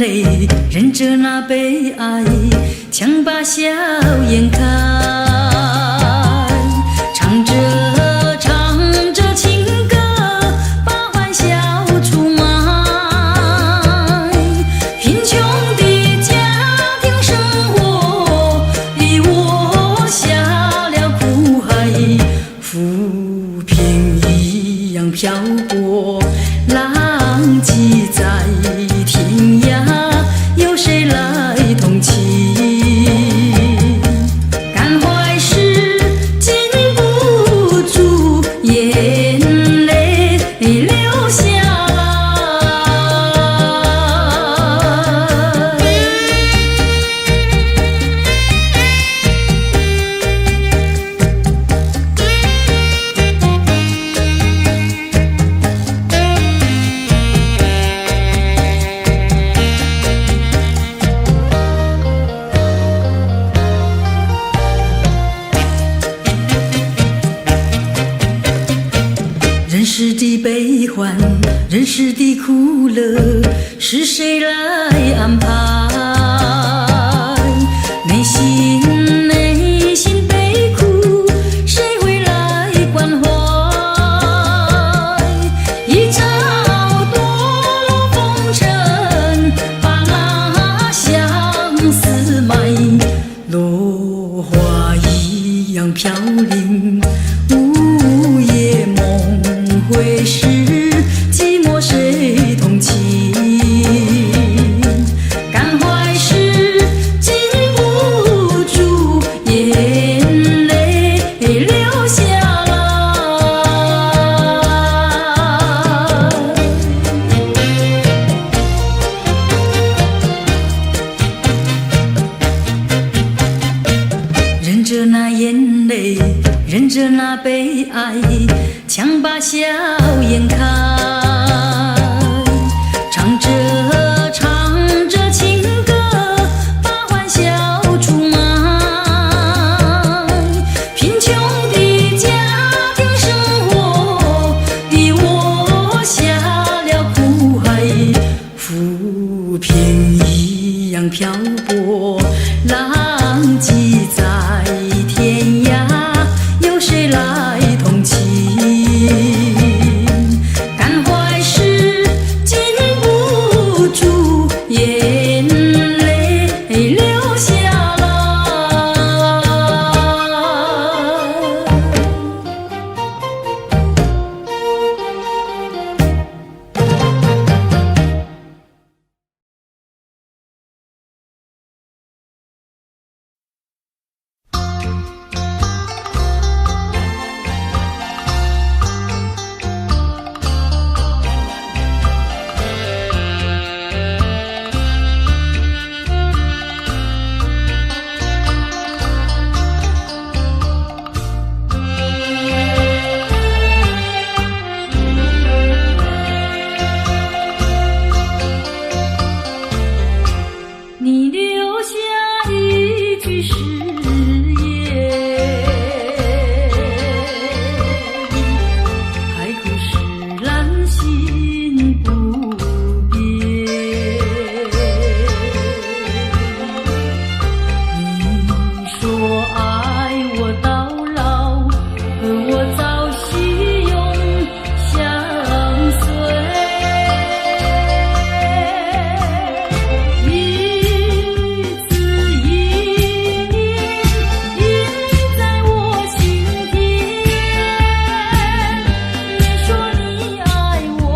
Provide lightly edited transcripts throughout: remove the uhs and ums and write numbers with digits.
泪，忍着那悲哀，强把笑颜开，唱着情歌，把欢笑出卖。贫穷的家庭生活逼我下了苦海，浮萍一样漂泊，浪迹在天涯，有谁来同情？感怀时禁不住眼泪流下人世的悲欢，人世的苦乐，是谁来安排？内心悲苦，谁会来关怀？一朝堕落风尘，把那相思埋，落花一样飘零，午夜梦回时，寂寞谁同情？感怀时禁不住眼泪流下来。忍着那眼泪，忍着那悲哀，强把笑颜开，唱着情歌，把欢笑出卖。贫穷的家庭生活逼我下了苦海，浮萍一样漂泊，浪迹在天涯，有谁来同情？感怀时禁不住眼泪流下来。你留下一句誓言，海枯石烂心不变。你说爱我到老，和我朝夕永相随。我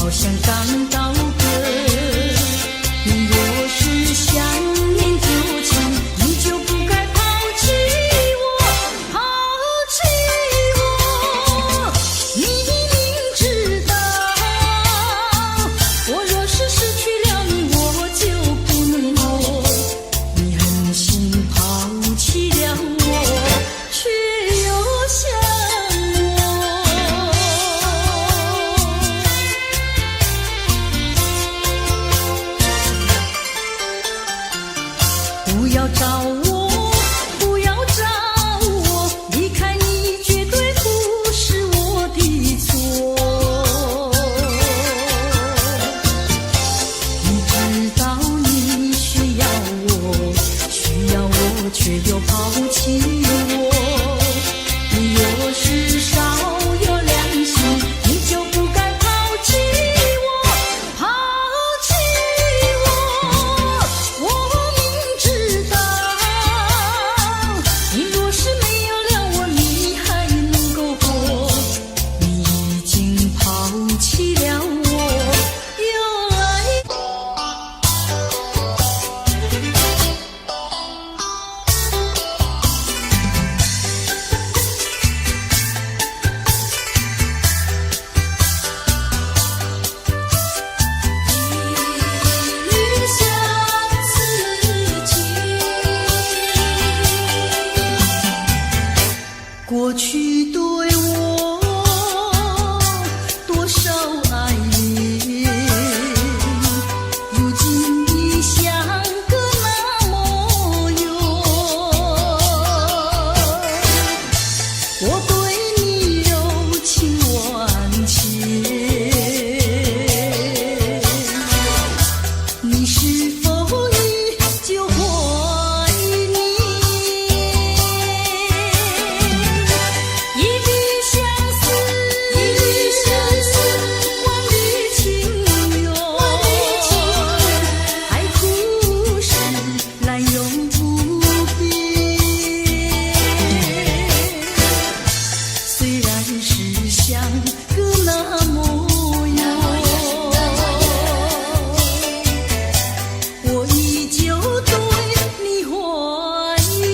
好像刚到个。你若是想念旧情，你就不该抛弃我，抛弃我。你明知道，我若是失去了你，我就不能活。你狠心抛弃了我，却又想我。不要找我，不要找我，离开你绝对不是我的错。你知道你需要我，需要我却又抛弃我。你若是少有良心，你就不该抛弃我，抛弃我。我明知道，你若是没有了我，你还能够活。你已经抛弃了我，又来。一相思情，过去对我多少爱恋，如今已相隔那么远。我对你柔情万千，你是否依旧怀念？一笔相思，万缕情缘，爱故事难永不变。虽然是相隔那么远，我依旧对你怀念。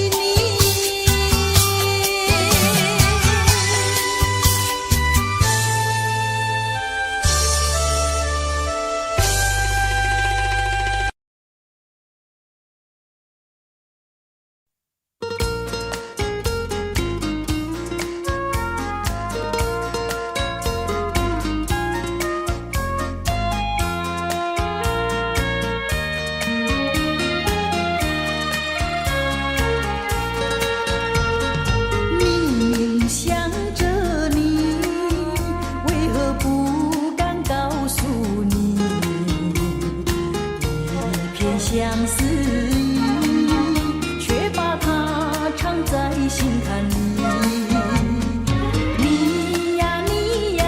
明明想着你，为何不敢告诉你？一片相思意，却把它藏在心坎里。你呀你呀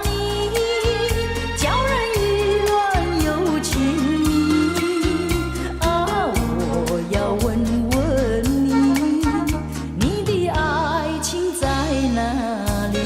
你，叫人意乱又情迷。啊，我要问问你，你的爱情在哪里？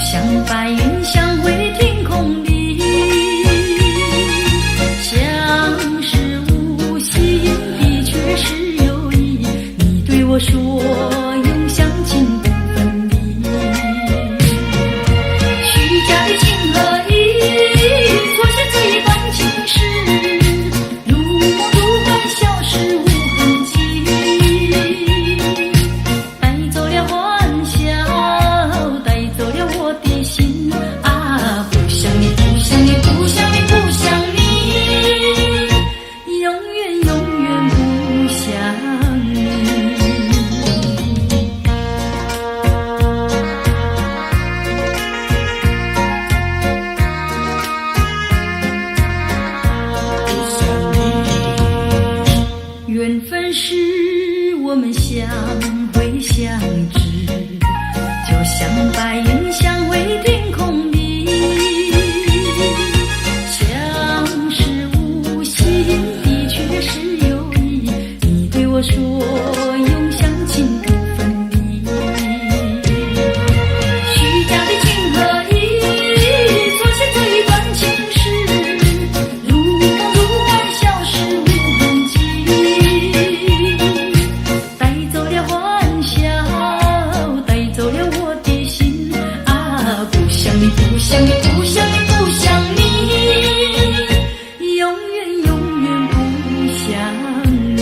像白云相会天空里，像是无心的却是有意。你对我说永相亲不分离，虚假的情和意，错写这一段情史，如梦如幻，消失无痕迹，带走了欢笑，带走了我的心啊！不想你，不想你，不想你，不想你，永远永远不想你。缘分是我们相会相知，就像白云相会天空里，像是无心的却是有意。你对我说永相亲不分离，虚假的情和意，错写这一段情史，如梦如幻，消失无痕迹，带走了欢笑，带走了我的心啊！不想你，不想你，不想你，不想你，永远永远不想你。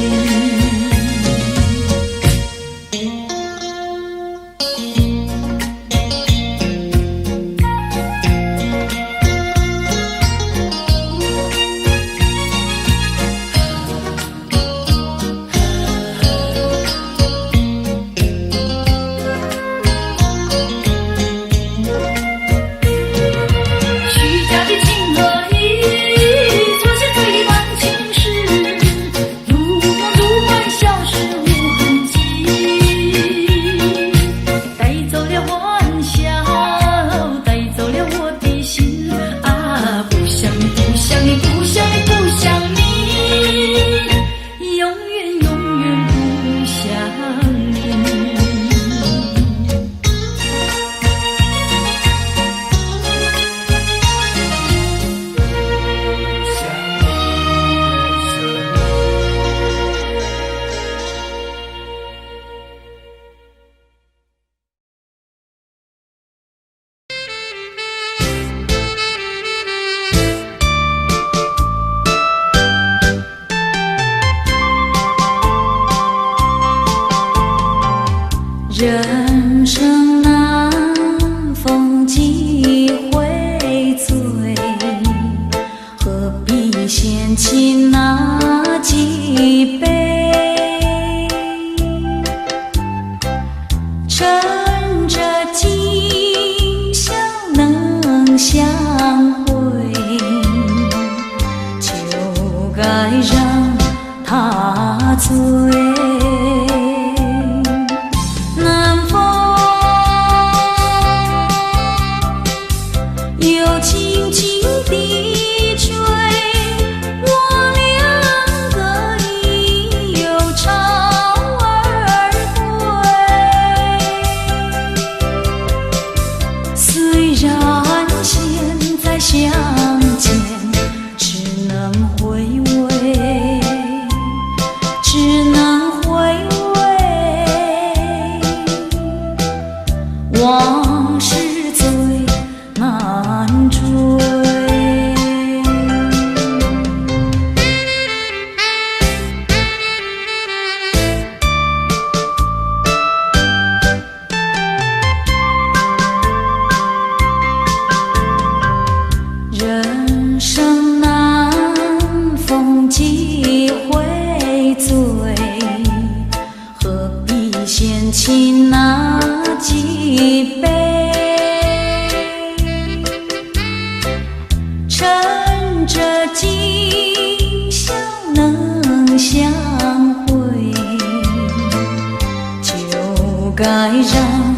虚假的情和意，错写这一段情史，如梦如幻，消失无痕迹，带走了欢笑，带走了我的心啊！不想你，不想你，不想你，不想你，永远永远不想你。人生难逢几回醉，何必嫌弃那几杯？趁着今宵能相会，就该让他醉。南风又轻轻地吹，我两个已有巢而归。虽然现在相见只能回味，只能回味，往事最难追。人生难逢几回醉，何必嫌弃那几杯？趁着今宵能相会，就该让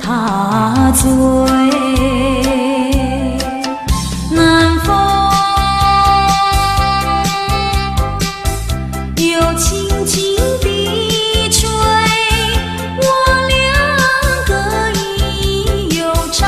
他醉。南风又轻轻地吹，我两个已有巢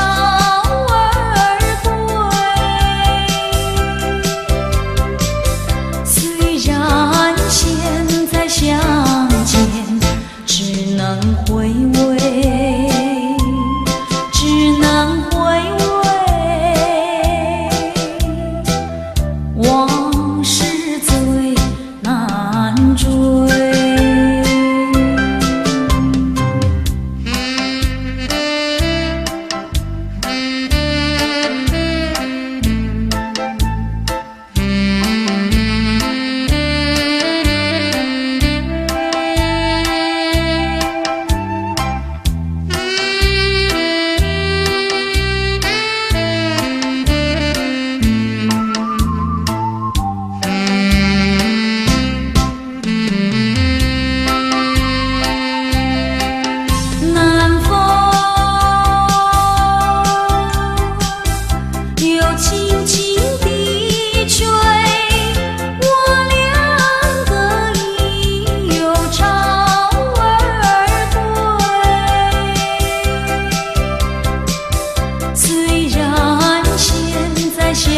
再相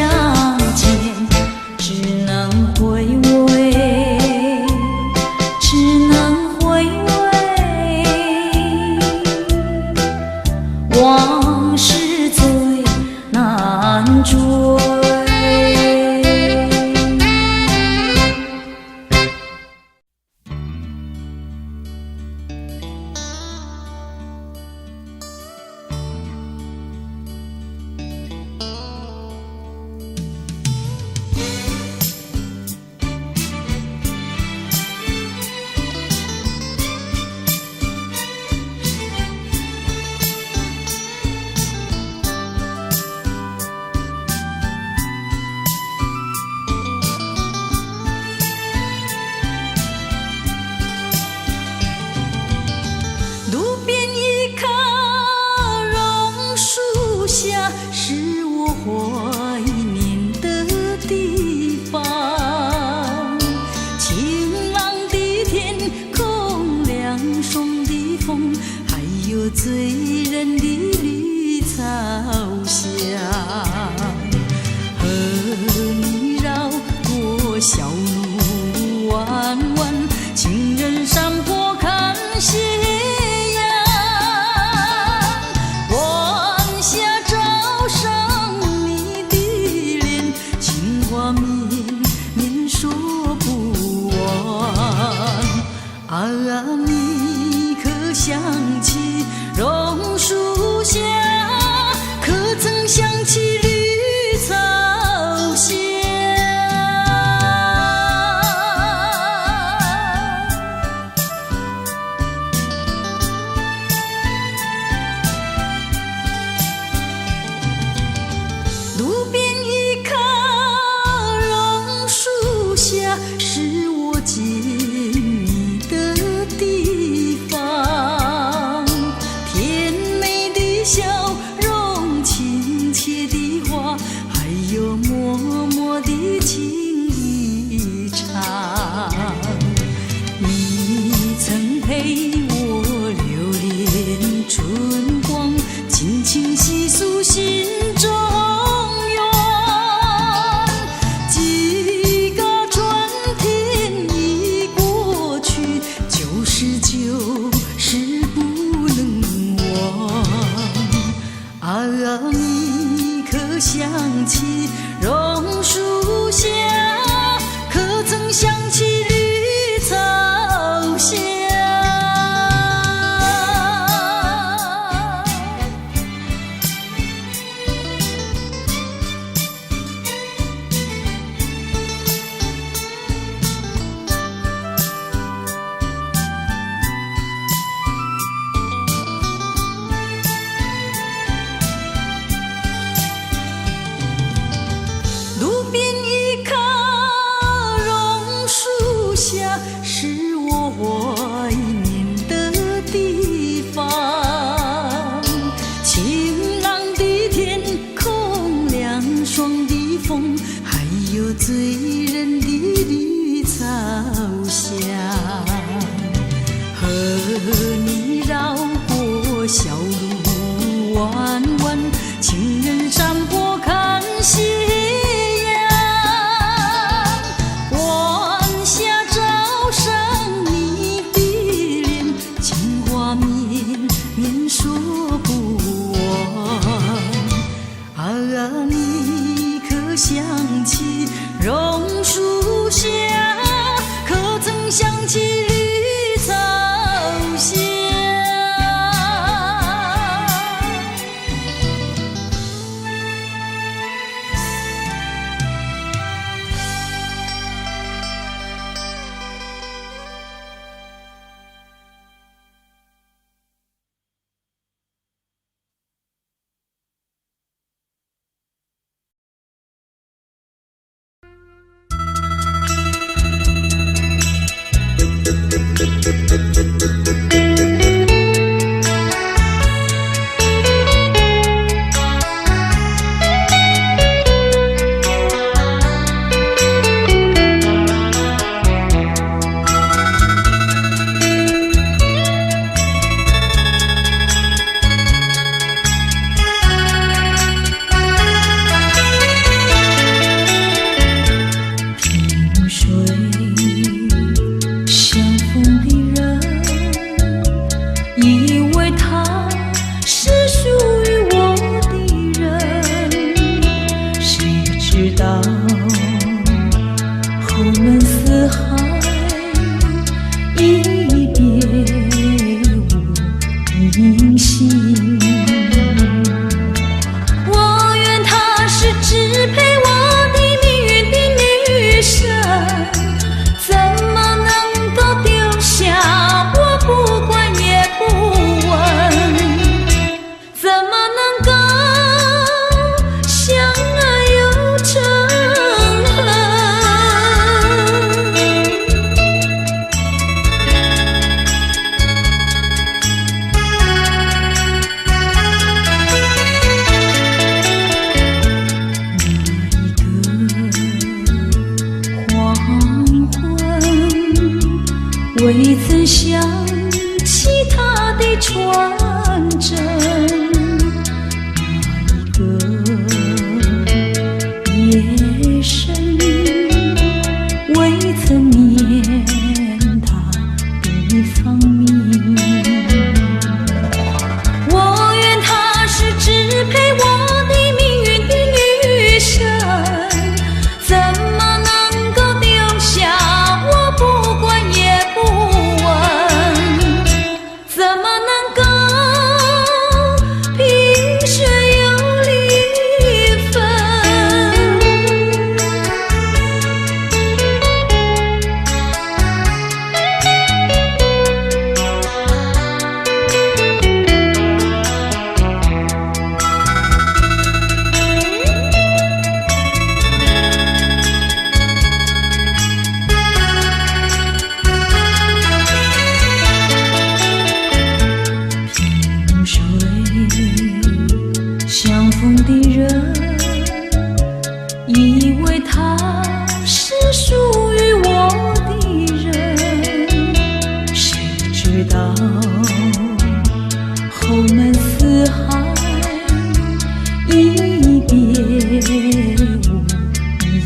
见，只能回味，只能回味，往事最难追。路边一棵榕树下，是我怀念的地方。晴朗的天空，凉爽的风，还有醉人的绿草香，和你绕过小路弯弯，情人山坡看夕阳。啊，你可想起榕树下，可曾想起绿草香？路边一棵榕树下，是我记忆的地方，甜美的笑容，亲切的话，还有默默的情一场。你曾陪我流连春光，轻轻细诉心中愿。几个春天已过去，就是不能忘。啊，你可想起榕树下，可曾想起绿草香？路边一棵榕树下，是我怀念的地方。晴朗的天空，凉爽的风，还有醉人的绿草香，和你绕过小路弯弯，情人山坡看夕阳。晚霞照上你的脸，情话绵绵说不完。啊，你可想起榕树下，可曾想起绿草香？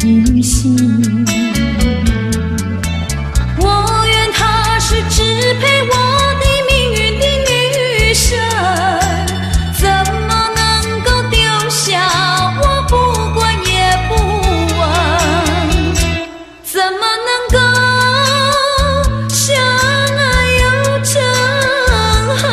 无心。我愿他是支配我的命运的女神，怎么能够丢下我不管也不问？怎么能够相爱又憎恨？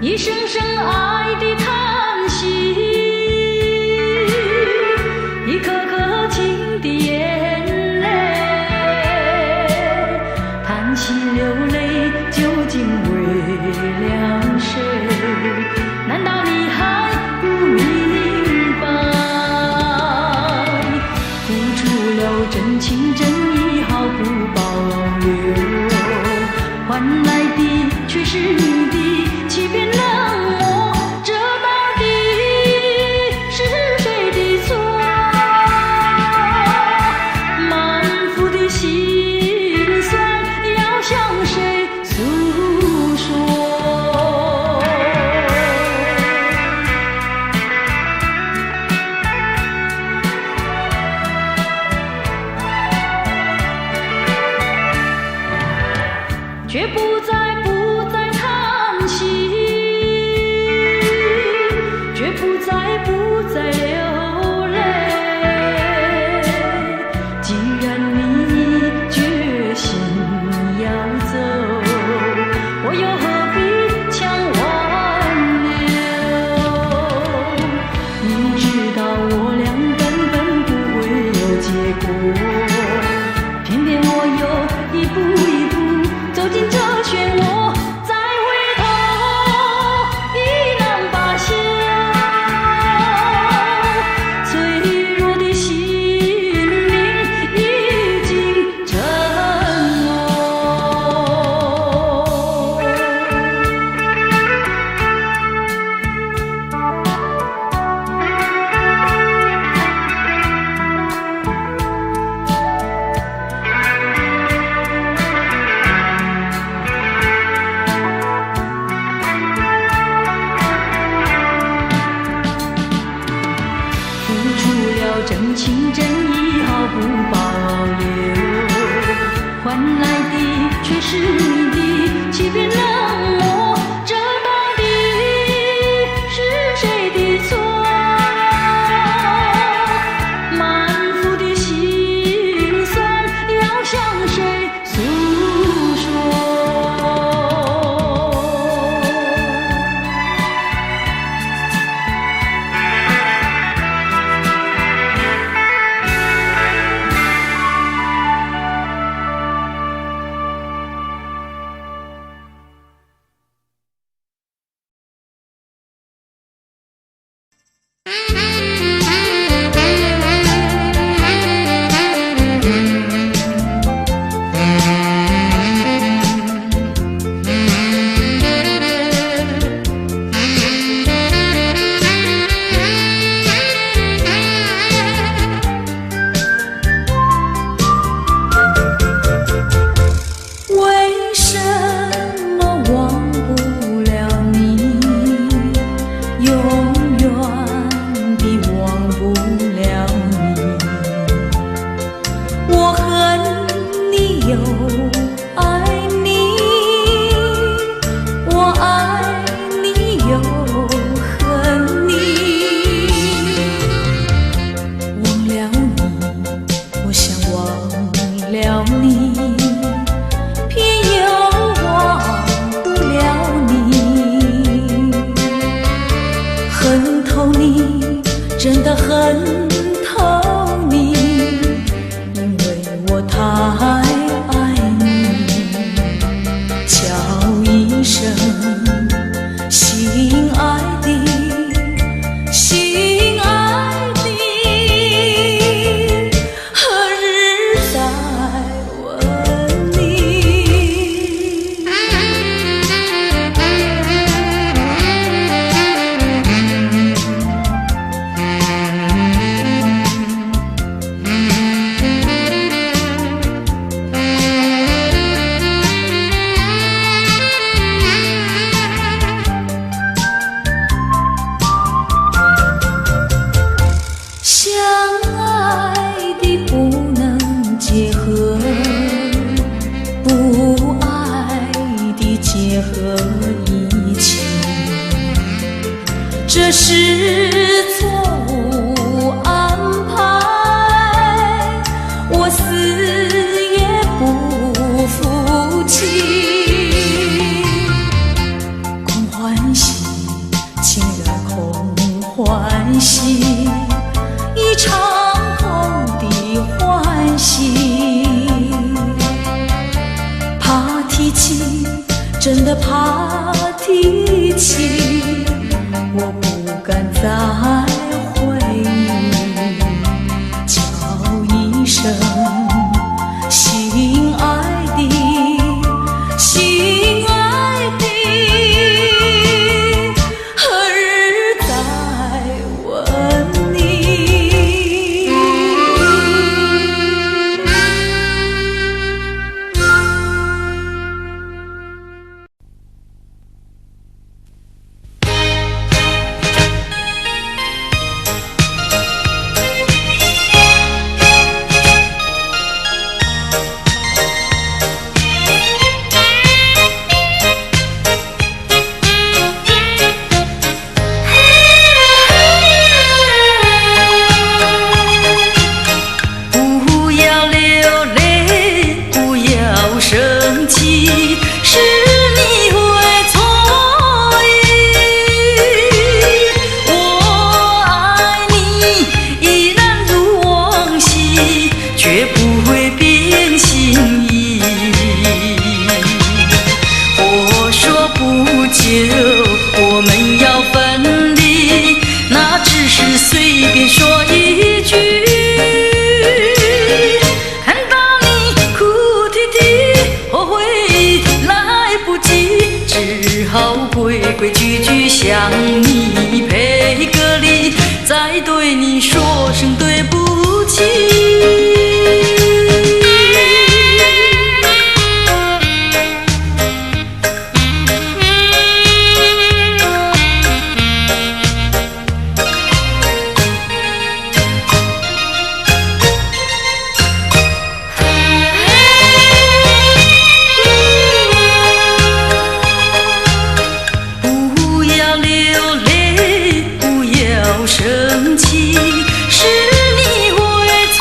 一声声爱的叹息，一颗颗情的眼泪，叹息流泪究竟为了谁？难道你还不明白，付出了真情真意毫不保留，换来的却是你的欺骗冷漠，这到底是谁的错？满腹的心酸要向谁诉说？却不再叹息，却不再流泪。既然你决心要走，我又何必强挽留？明知道我俩根本不会有结果，偏偏我又一步一步走进这漩涡，再回头已难罢休。脆弱的心灵已经沉沦。真情真意毫不保留，换来的却是你的欺骗冷漠，这到底是谁的错？满腹的心酸要向谁诉说？真的很透你，因为我太爱你。叫一声心爱的，心爱的，何日再问你？结合一起，这是错误安排，我死也不服气。空欢喜，情人空欢喜，一场空的欢喜，怕提起，真的怕提起，我不敢再回忆。叫一声生，心爱的，心爱的，何日再问你？不要流泪，不要生气，是你会错意。我爱你依然如往昔，绝不会变心意。我说不久我们要分离，那只是随便说一句。看到你哭啼啼，后悔来不及，只好规规矩矩向你赔个礼，再对你说声对不起。不要流泪，不要生气，是你会错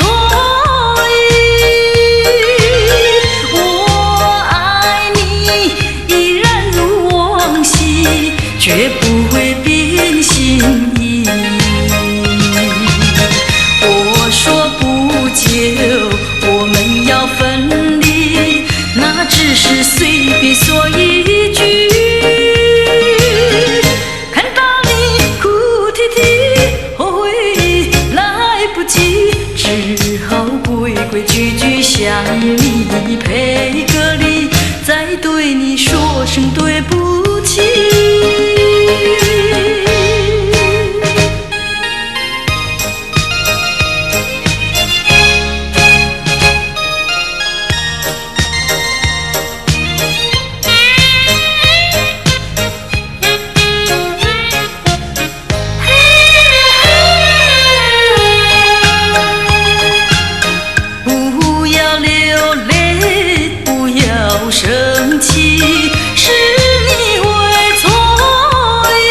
意。我爱你依然如往昔，绝不会变心意。我说不久我们要分离，那只是随便说一句。看到你哭啼啼，后悔来不及，只好规规矩矩向你赔个礼，再对你说声对不起。不要流泪，不要生气，是你会错意。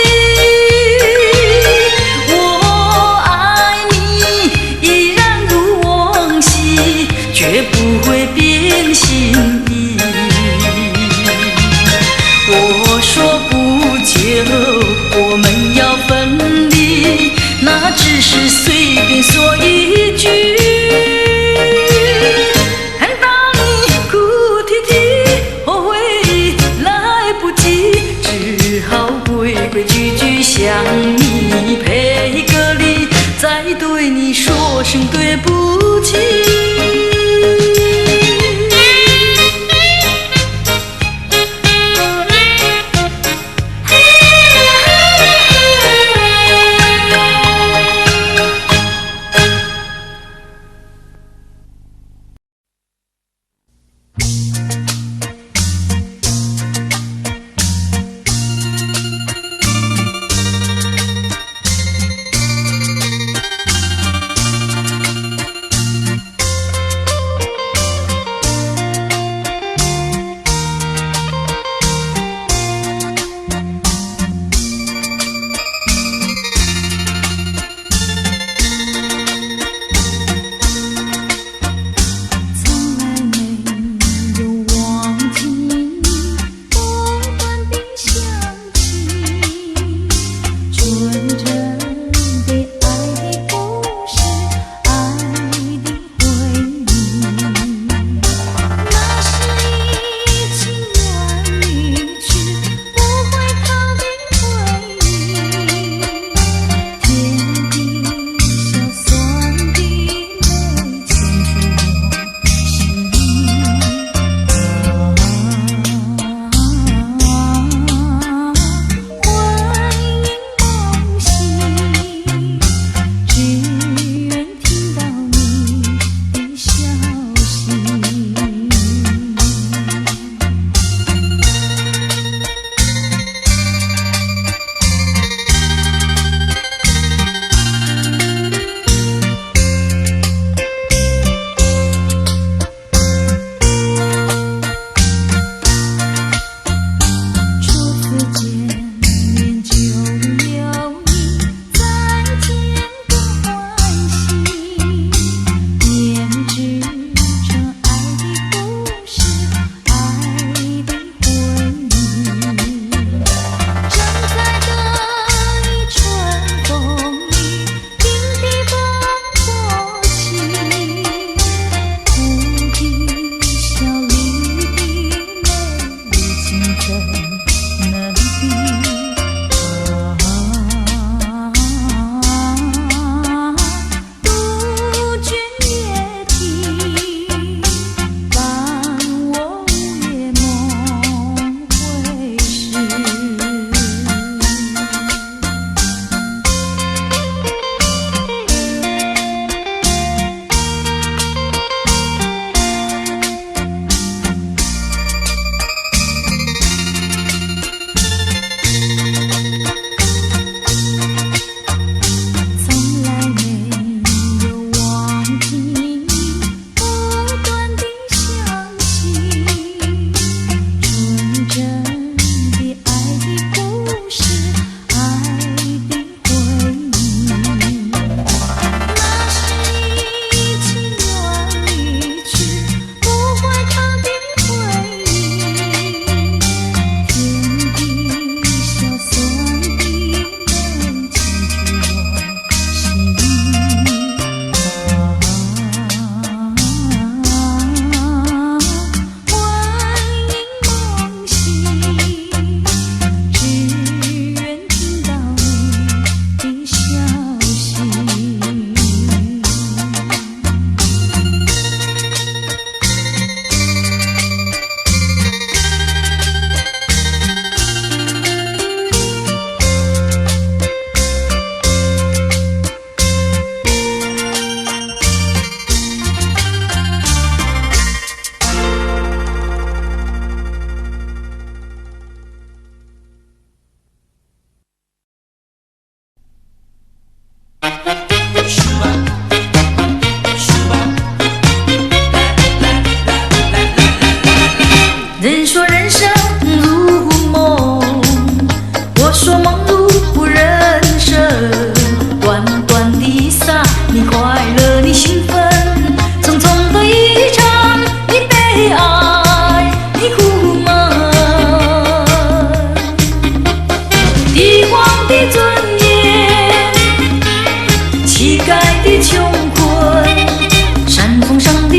我爱你依然如往昔，绝不会变心意。我说不久我们要分离，那只是随便说一句。看到你哭啼啼，后悔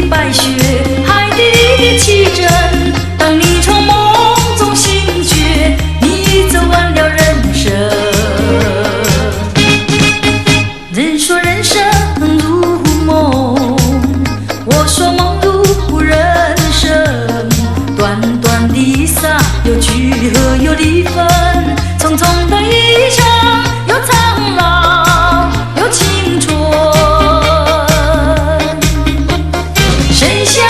白雪，海底里的奇珍。当你从梦中醒觉，你已走完了人生。人说人生如梦，我说梦如人生。短短的洒，有聚合有离分，匆匆的一程，有苍老有青春。谁笑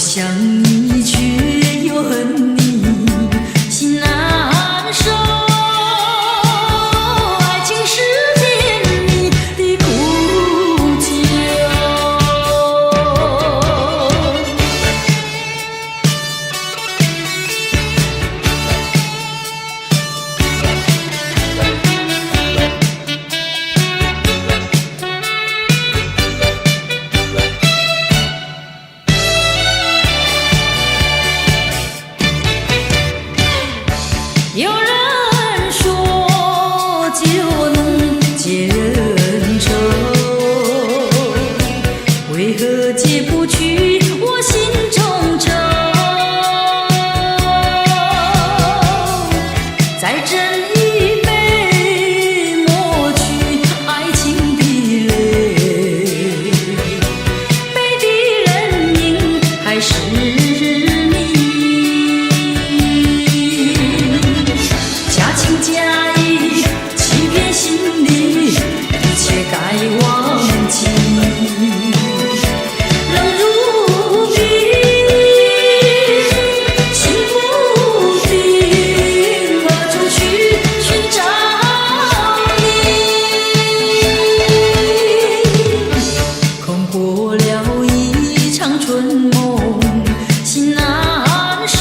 想你却又恨你，心难受。爱情是甜蜜的苦酒。有人说酒能解人愁，为何解不去我心中愁？再斟一杯，抹去爱情的泪，杯的人名还是假意欺骗心里，一切该忘记。冷如冰，心不定，何处去寻找你？空过了一场春梦，心难受。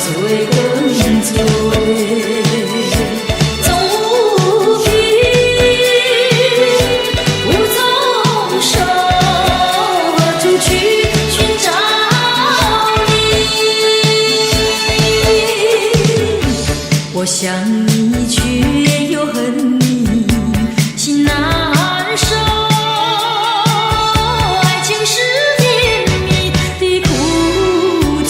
醉更醉，总无凭，无从手，何处去寻找你？我想你却又恨你，心难受。爱情是甜蜜的苦酒。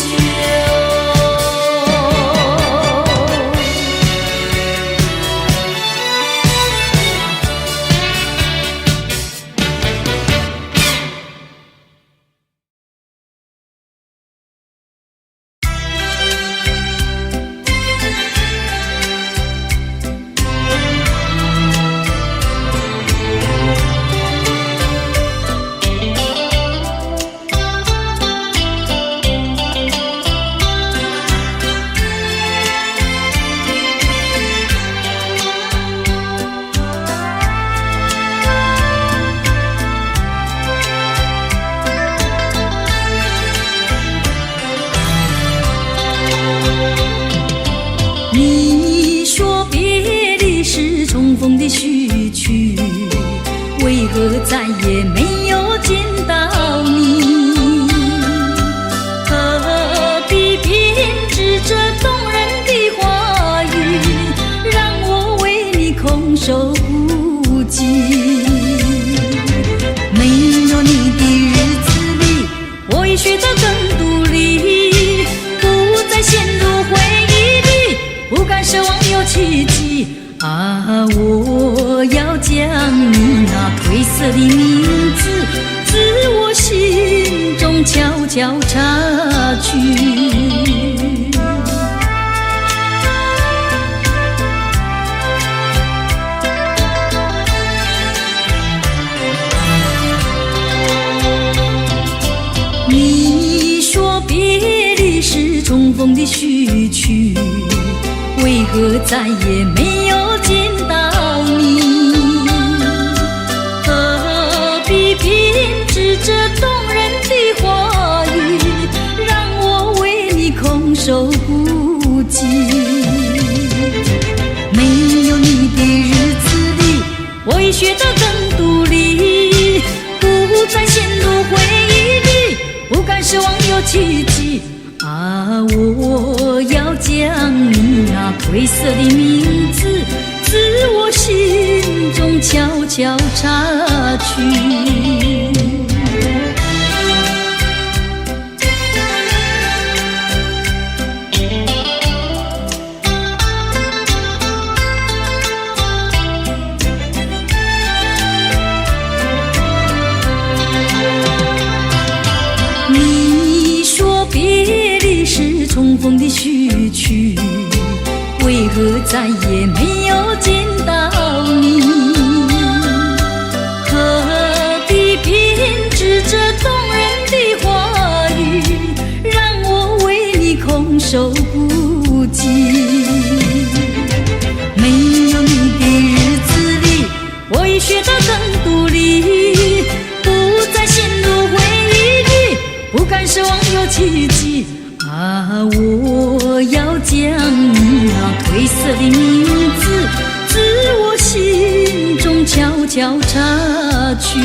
你说别离是重逢的序曲，为何再也没有见到你？何必编织这动人的话语，让我为你空守不及？没有你的日子里，我已学得更独立，不再陷入回忆里，不敢奢望有奇迹啊！我要将你那褪色的名字，自我心中悄悄擦去。你说别离是重逢的序曲，为何再也没有见到你？何必编织这动人的话语，让我为你空守不及？没有你的日子里，我已学得更独立，不再陷入回忆里，不敢奢望有奇迹啊！我要将你那褪色的名字，自我心中悄悄擦去。你说别离是再也没有见到你，何必偏执这动人的话语，让我为你空守不及。没有你的日子里，我已学得更独立，不再陷入回忆里，不敢奢望有奇迹。啊，我要将你那褪色的名字，自我心中悄悄擦去。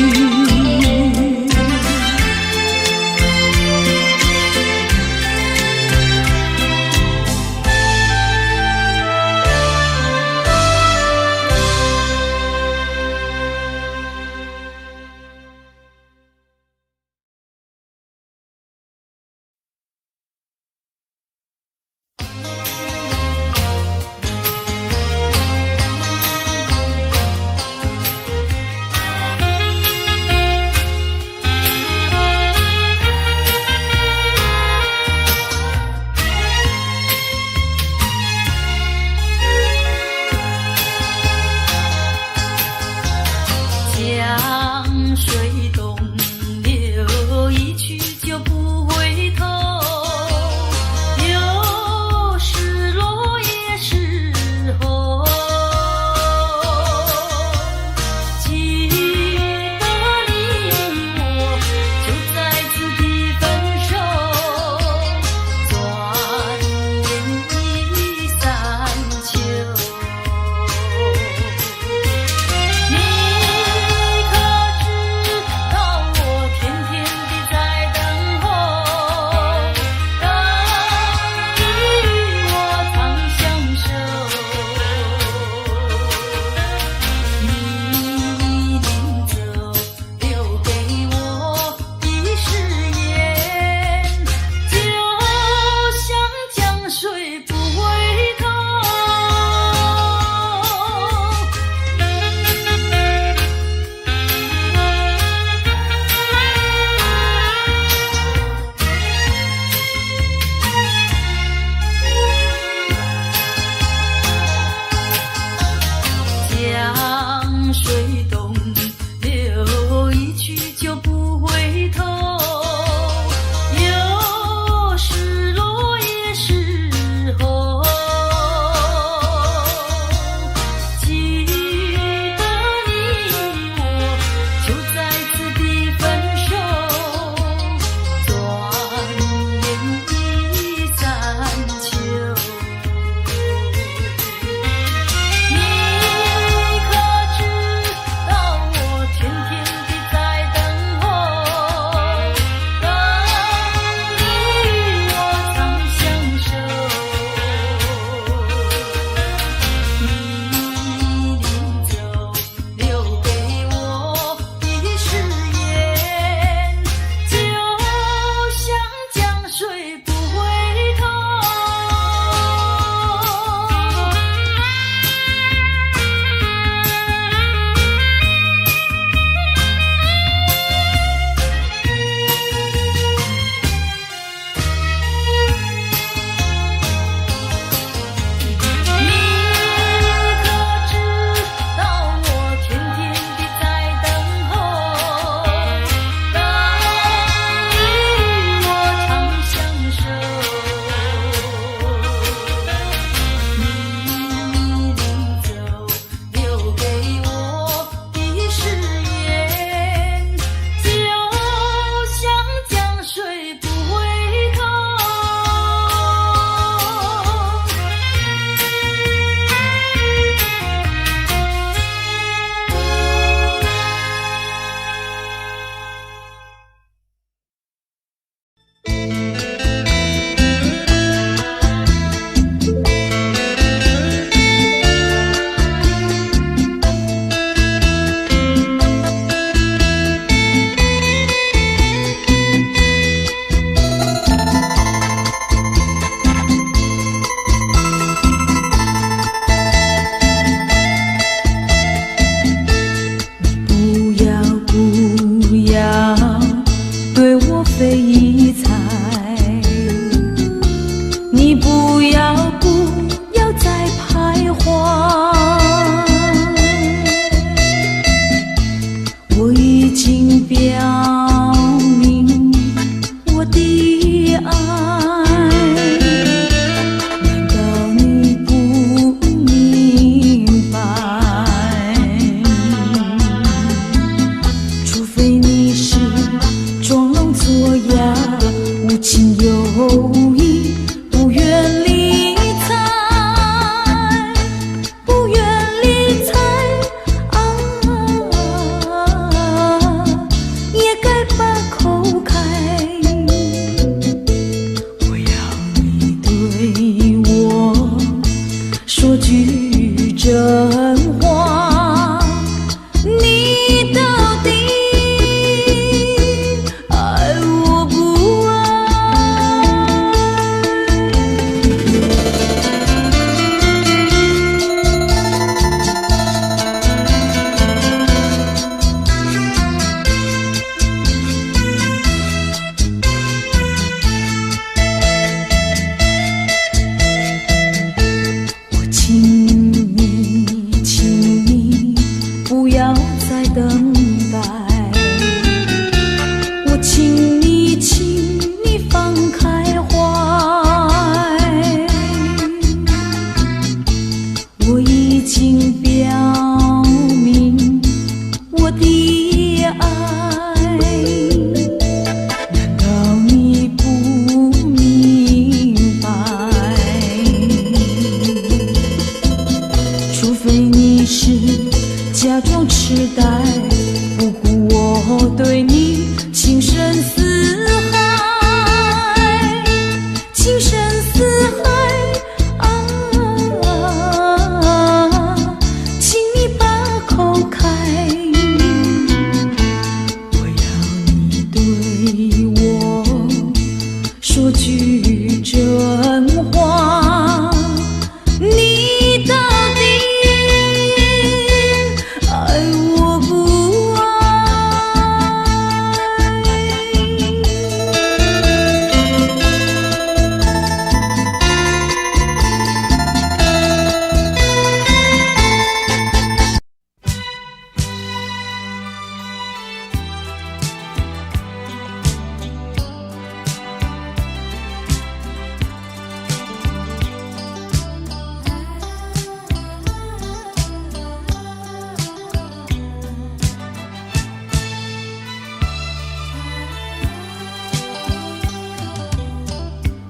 四海啊，请你把口开，我要你对我说句真话，你到底爱我不爱？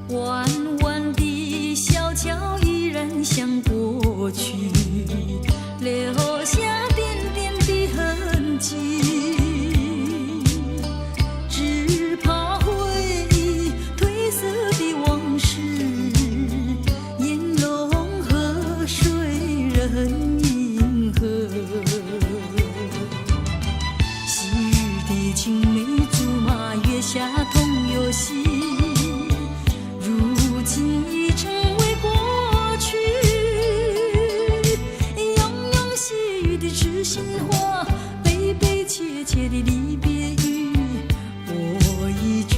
弯弯的小桥依然像过去，留下点点的痕迹，只怕回忆褪色的往事，烟笼河水人银河，昔日的青梅竹马，月下同游戏，如今已成为过去，庸庸细语的痴心话，悲悲切切的离别语，我已倦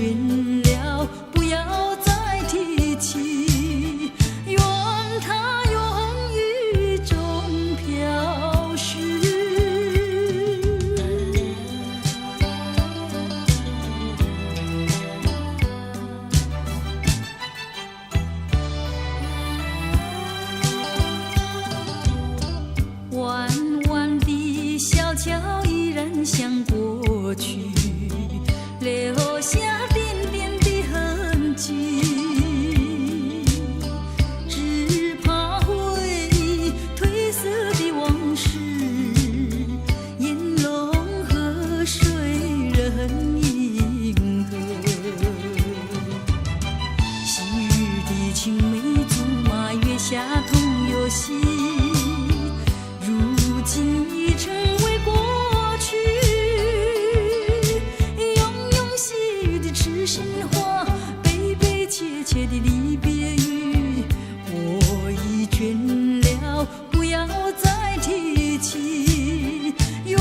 了，不要再提起，愿它永雨中飘逝。弯弯的小桥依然像过去，留下点点的痕迹，只怕回忆褪色的往事，烟笼河水人银河，昔日的青梅竹马，月下同游戏，如今已成为过去，庸庸细语的痴心话，悲悲切切的离别语，我已倦了，不要再提起，愿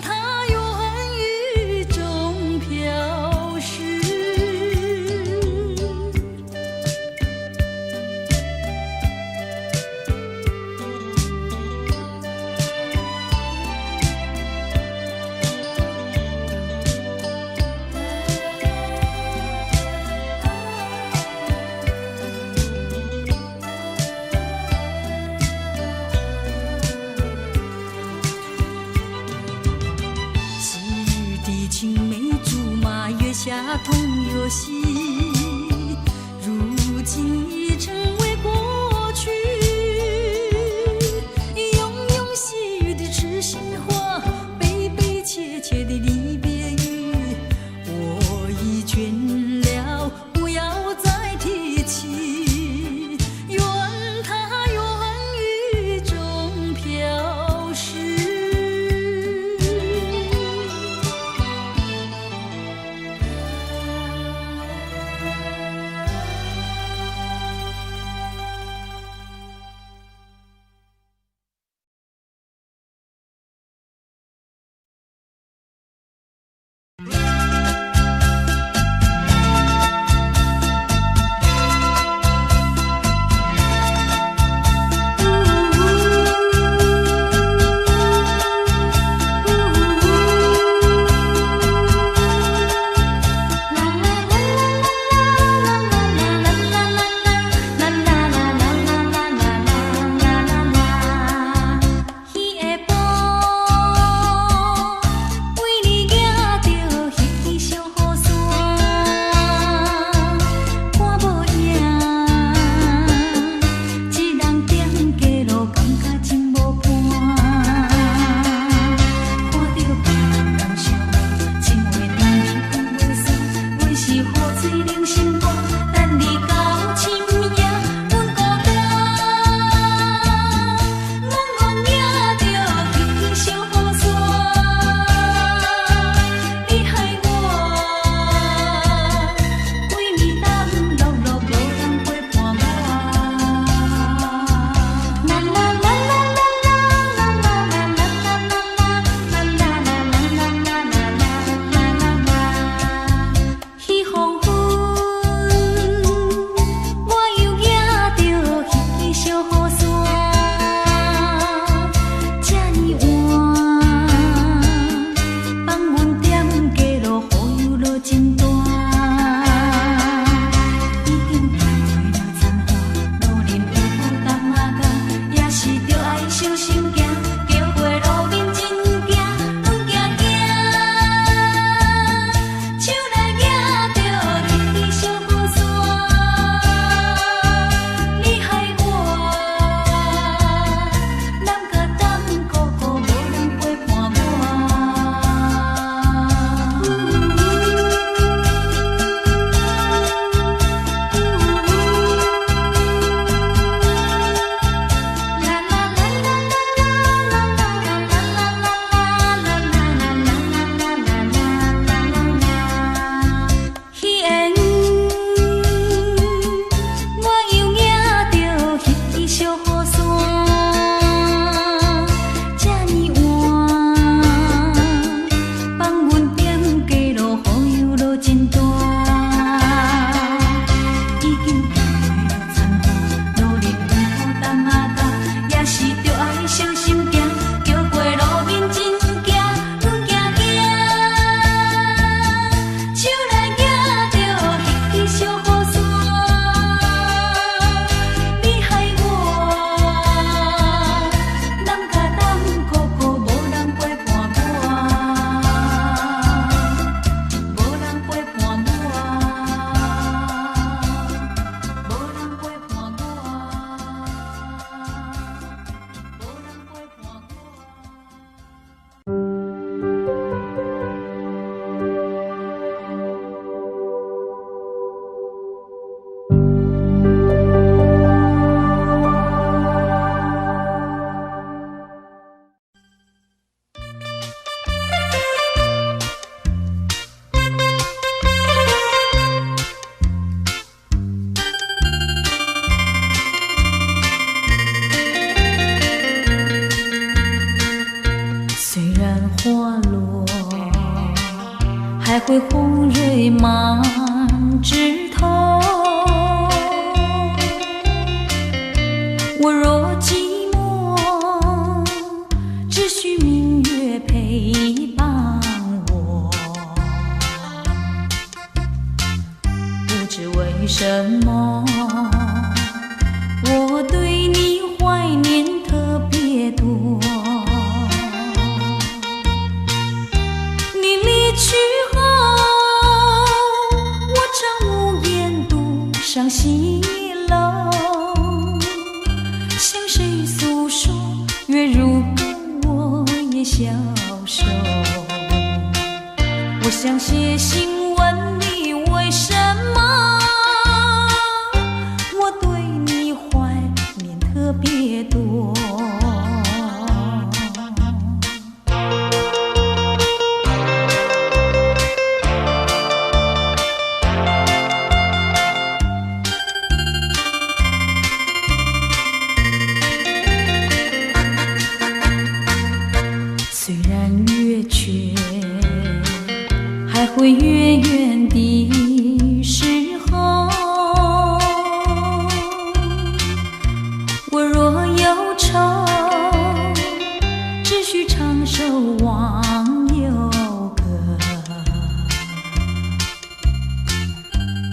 它永雨中飘逝。昔日的青梅竹马，月下同游戏，如今已成为过去，庸庸细语的痴心话，悲悲切切的离别语，我已倦了，不要再提起，愿它永雨中飘逝。楼，向谁诉说？月如歌，我也消瘦。我想写信问你，为什么我对你怀念特别多？虽然月缺，还会远远的时候，我若有愁，只需唱首忘忧歌。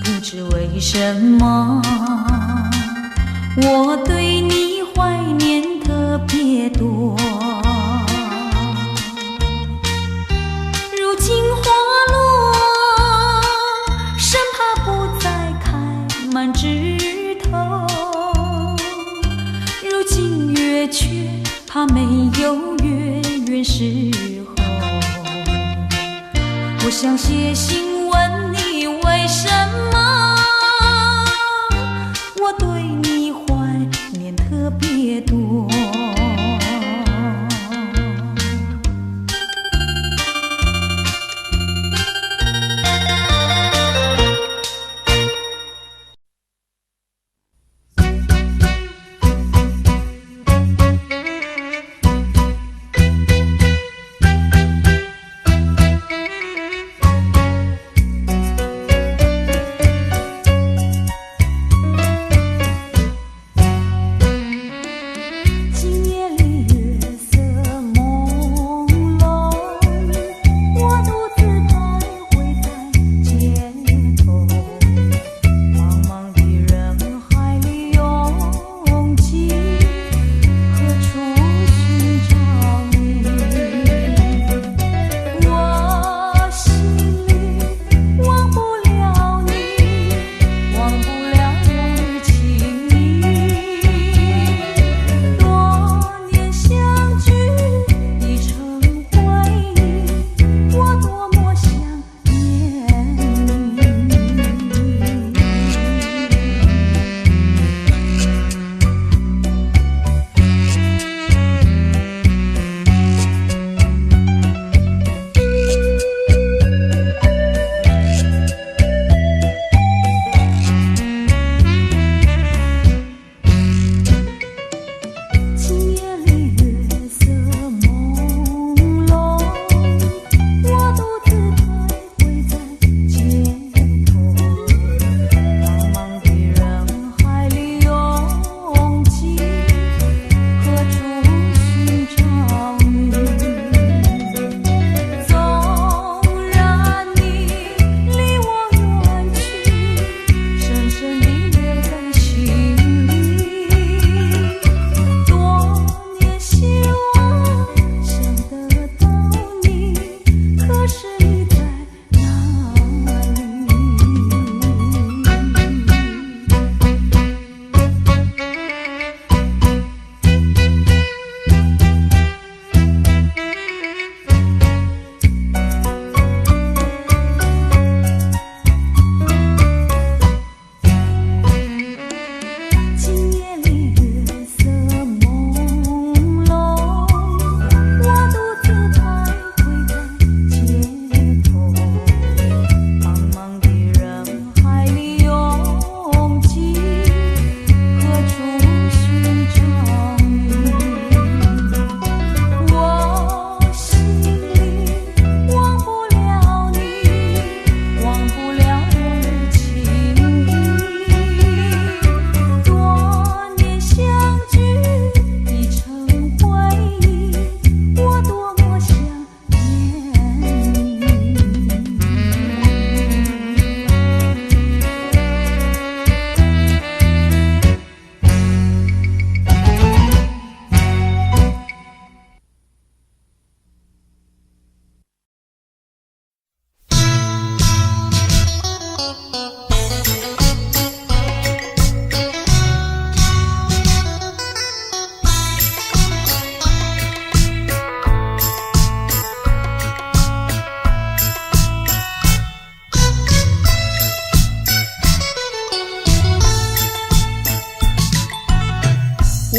不知为什么，我对你怀念特别多。如今花落，生怕不再开满枝头。如今月缺，怕没有月圆时候。我想写信问你，为什么我对你怀念特别多？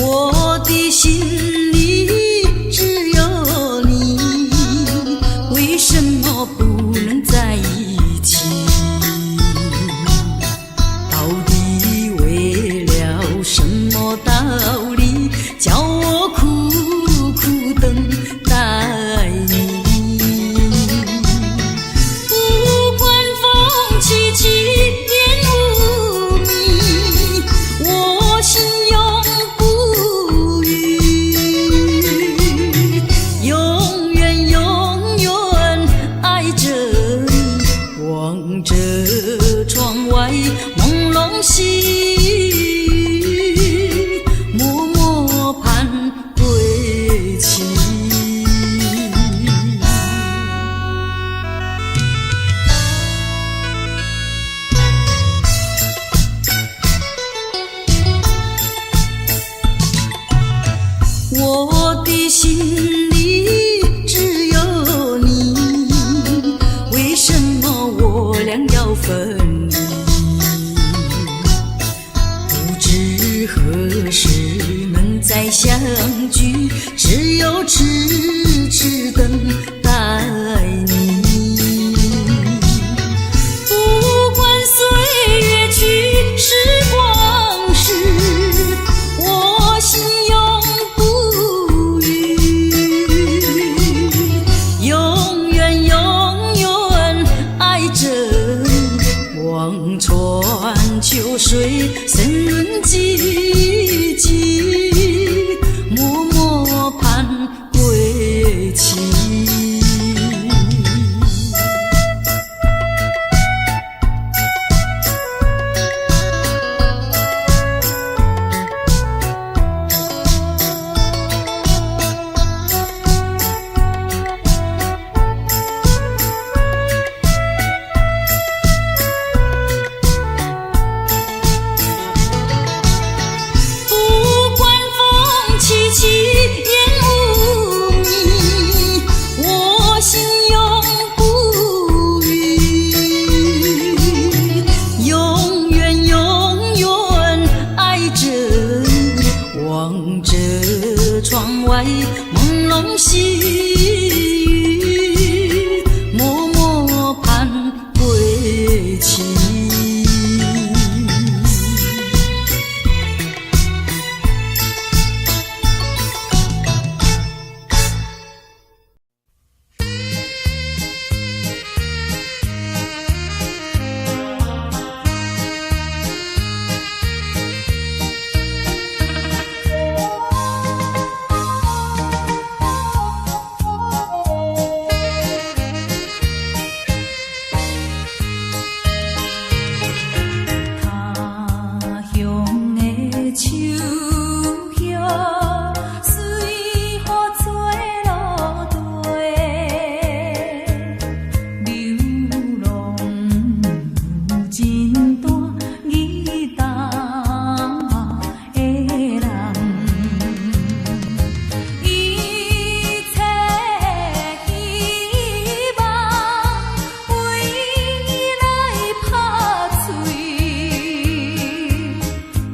我的心里只有你，为什么不能在一起？到底为了什么道理，叫我苦苦等待你？不管风起起，烟雾迷，我心永不渝，永远永远爱着你，望着窗外朦胧细，默默盼归期。我的心里只有你，为什么我俩要分离？不知何时能再相聚，只有痴痴等待你。不管岁月去，时光逝，我心永不渝，永远永远爱着你，望穿秋水，深润寂寂，默默盼归期。不管风起起，烟雾迷，我心永不渝，永远永远爱着你，望着窗外朦胧细雨，默默盼归期。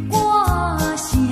我心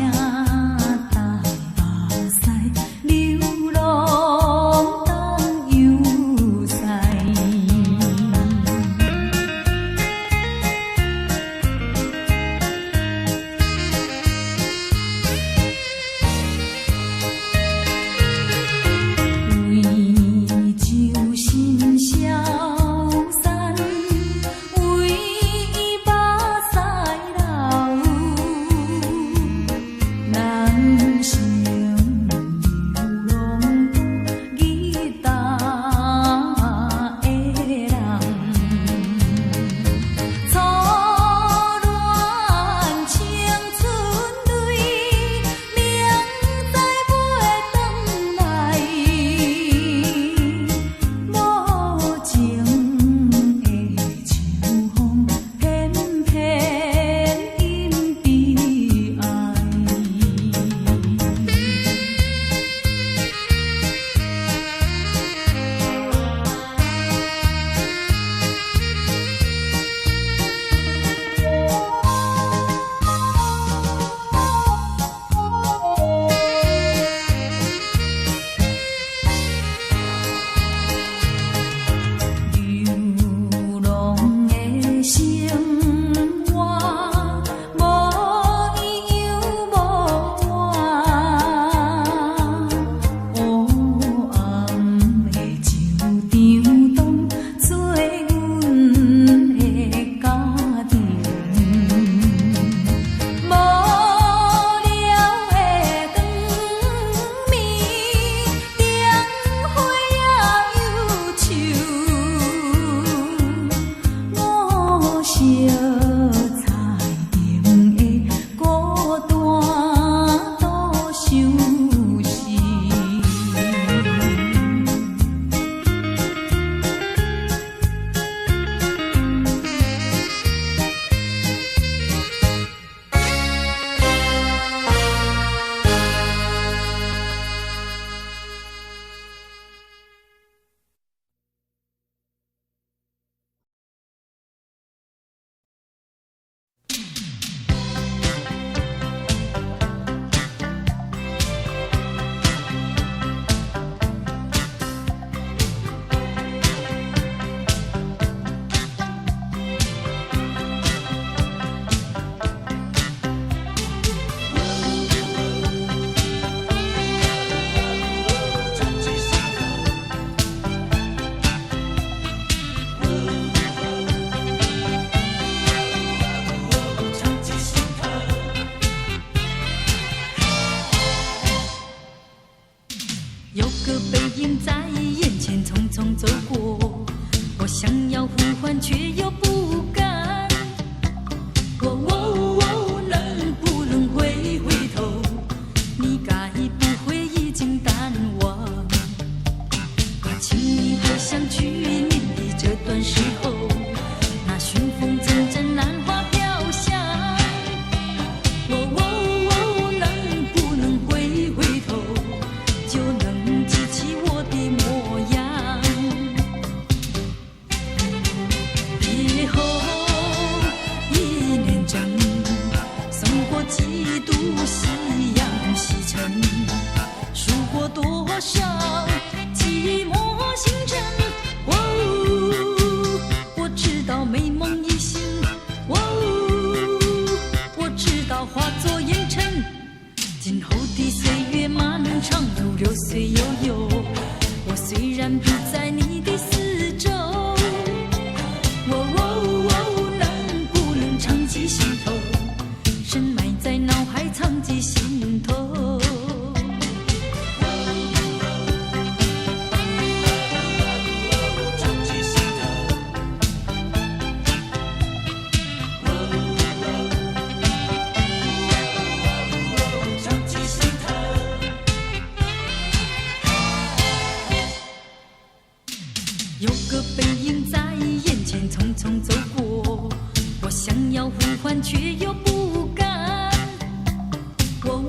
独夕阳西沉，数过多少寂寞星辰。哦，我知道美梦已醒。哦，我知道化作烟尘。今后的岁月漫长如流水悠悠，我虽然不在你的四周，能不能长记心头，深埋在脑海藏记心头。有个背影在眼前匆匆走过，我想要呼唤却又不敢。哦，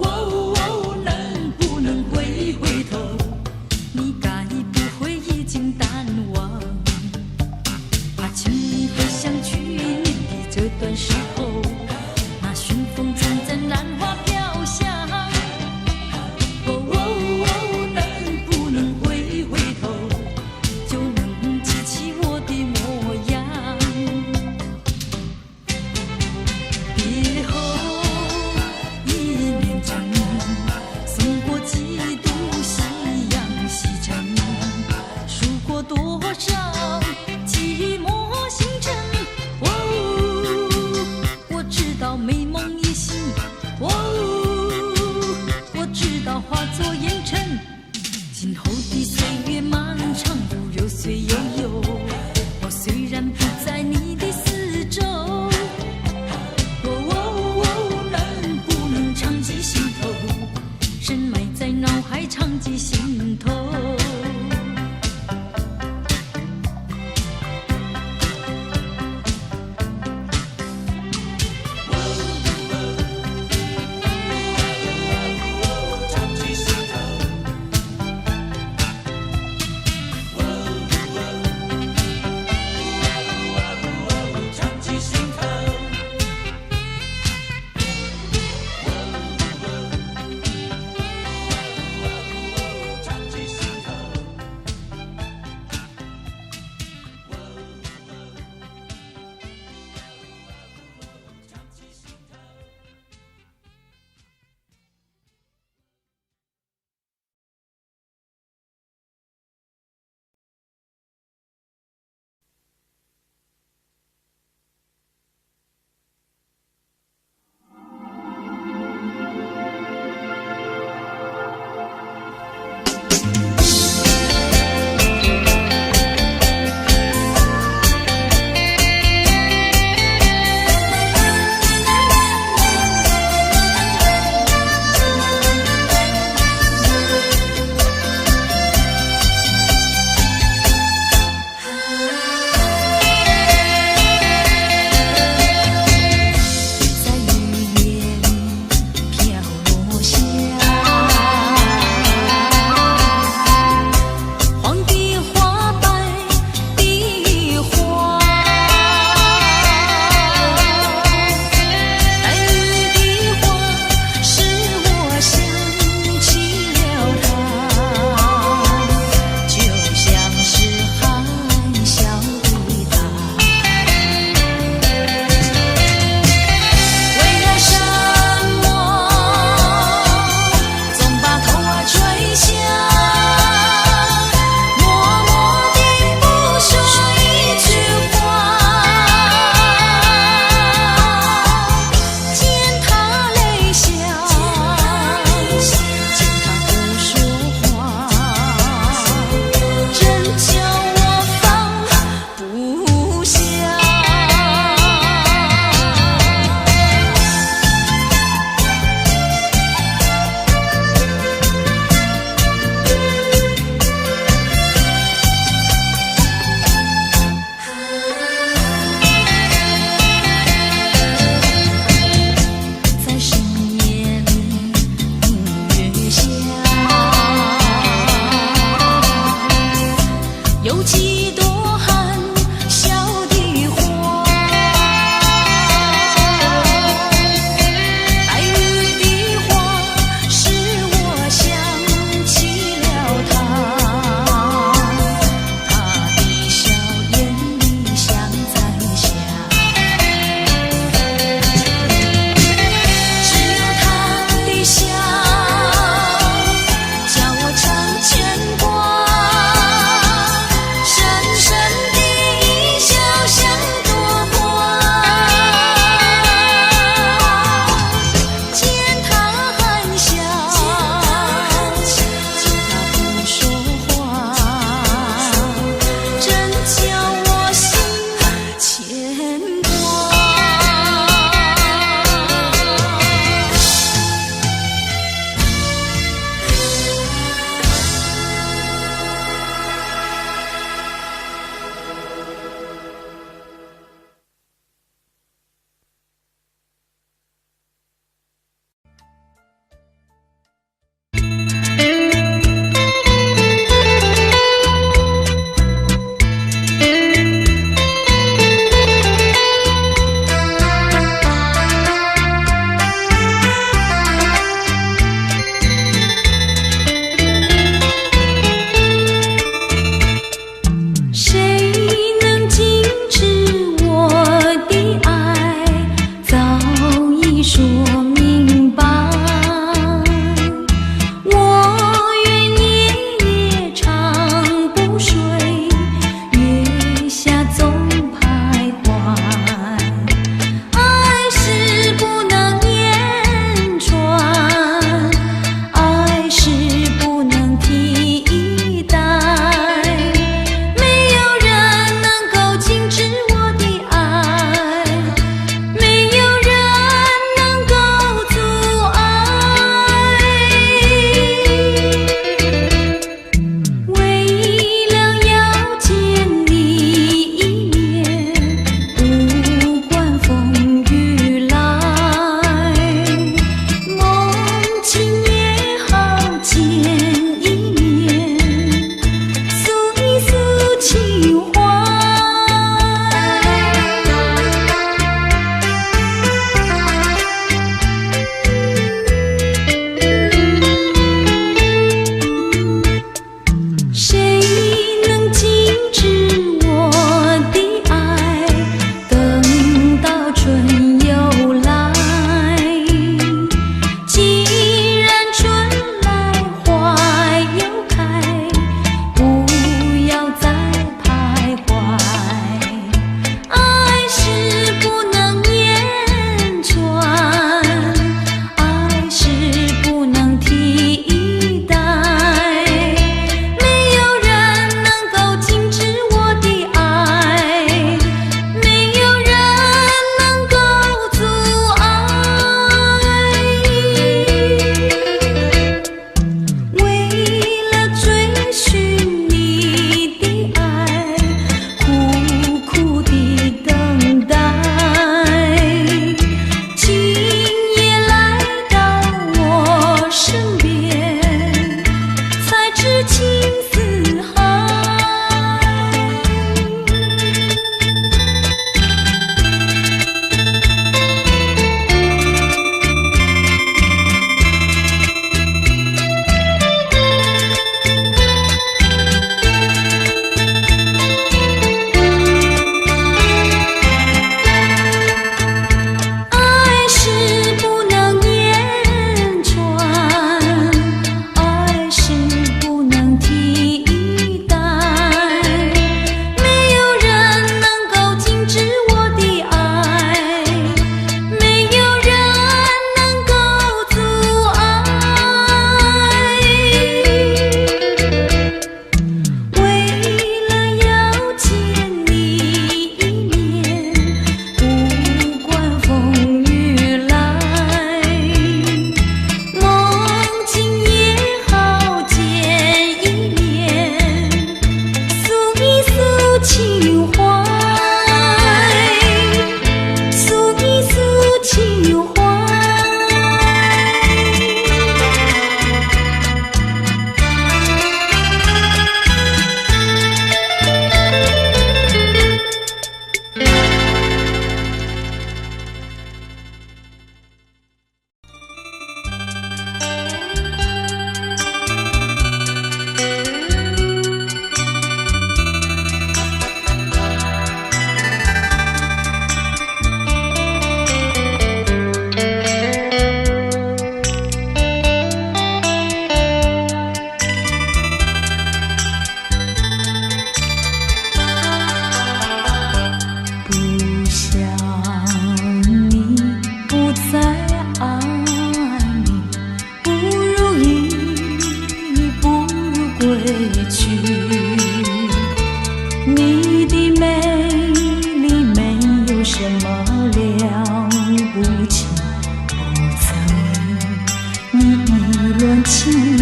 情意，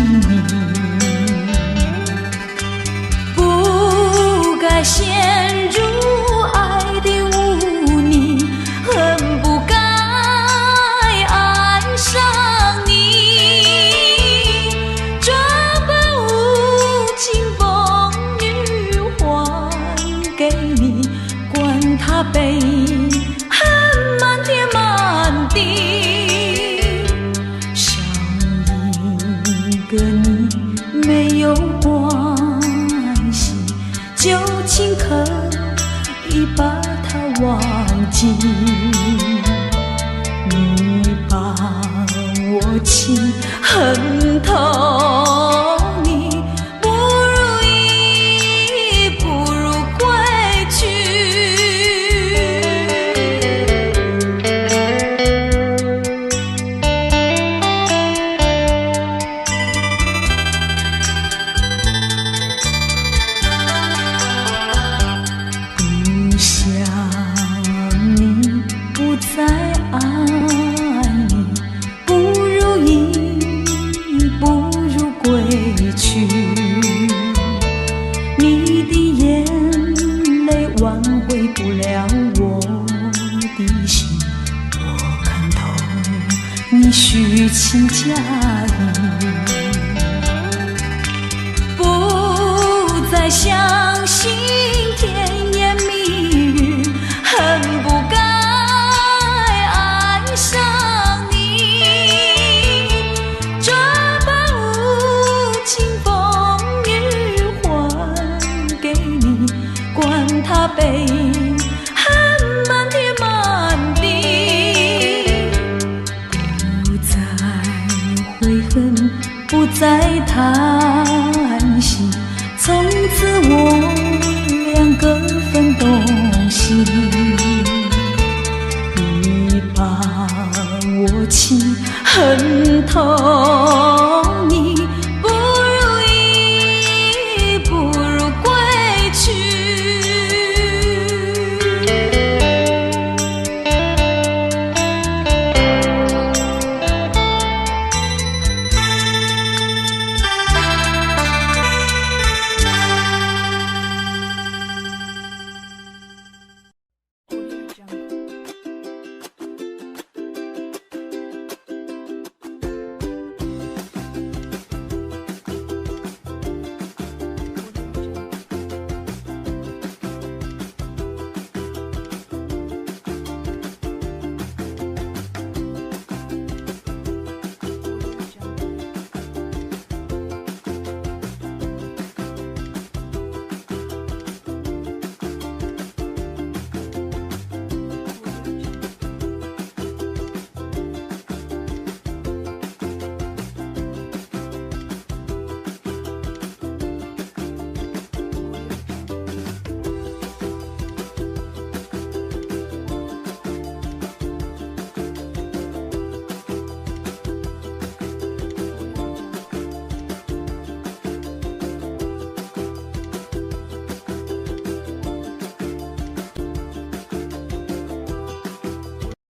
不该陷入爱的污泥，恨不该爱上你，这般无情风雨还给你，管他悲恨满天满地，少一个你没有关系，就请可以把它忘记。你把我情恨透，你不如意，不如归去。不想你，不再爱你，不如意，不如归去。你的眼泪挽回不了我的心，我看透你虚情假意，不再相信甜言蜜语，恨不该爱上你，这般无情风雨还给你，管他悲恨满天满地，不再悔恨，不再叹息，从此我两个分东西。你把我情恨透，